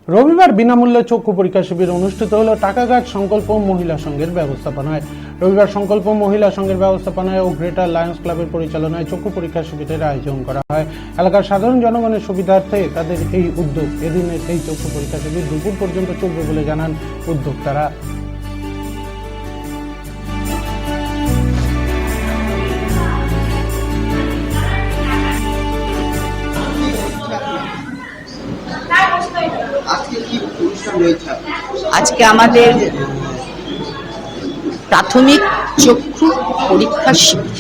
রবিবার বিনামূল্যে চক্ষু পরীক্ষা শিবির অনুষ্ঠিত হলো টাকাঘাট সংকল্প মহিলা সংঘের ব্যবস্থাপনায়। রবিবার সংকল্প মহিলা সংঘের ব্যবস্থাপনায় ও গ্রেটার লায়ন্স ক্লাবের পরিচালনায় চক্ষু পরীক্ষা শিবিরের আয়োজন করা হয়। এলাকার সাধারণ জনগণের সুবিধার্থে তাদের এই উদ্যোগ। এদিনের এই চক্ষু পরীক্ষা শিবির দুপুর পর্যন্ত চলবে বলে জানান উদ্যোক্তারা। আজকে আমাদের প্রাথমিক চক্ষু পরীক্ষা শিবির,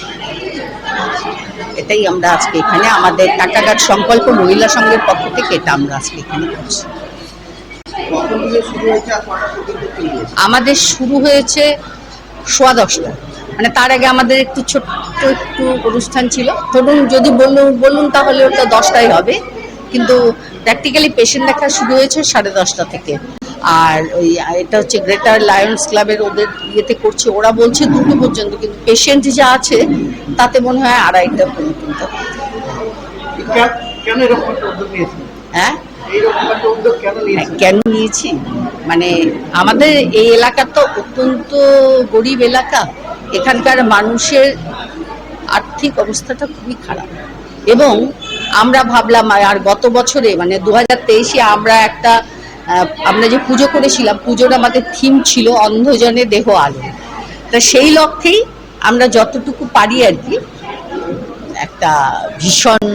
এটাই আমরা আজকে এখানে আমাদের টাকাঘাট সংকল্প মহিলা সংঘের পক্ষ থেকে এটা আমরা আজকে এখানে করছি। আমাদের শুরু হয়েছে 10:15, মানে তার আগে আমাদের একটু ছোট্ট একটু অনুষ্ঠান ছিল। ধরুন যদি বলুন তাহলে ওটা 10টায় হবে, কিন্তু প্র্যাকটিক্যালি পেশেন্ট দেখা শুরু হয়েছে 10:30 থেকে। আর ওই এটা হচ্ছে গ্রেটার লায়ন্স ক্লাবের ওদের ইয়েতে করছে, ওরা বলছে 2টো পর্যন্ত, কিন্তু পেশেন্ট যা আছে তাতে মনে হয় 2:30 পর্যন্ত। হ্যাঁ, কেন নিয়েছি মানে আমাদের এই এলাকা তো অত্যন্ত গরিব এলাকা, এখানকার মানুষের আর্থিক অবস্থাটা খুবই খারাপ, এবং আমরা ভাবলাম আর গত বছরে মানে 2023-এ আমরা যে পুজো করেছিলাম, পুজোর আমাদের থিম ছিল অন্ধজনে দেহ আলো। তা সেই লক্ষ্যেই আমরা যতটুকু পারি আর কি একটা ভীষণ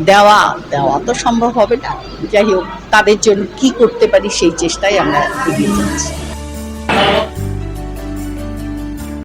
দেওয়া তো সম্ভব হবে না, যাই হোক তাদের জন্য কি করতে পারি সেই চেষ্টায় আমরা এগিয়ে যাচ্ছি।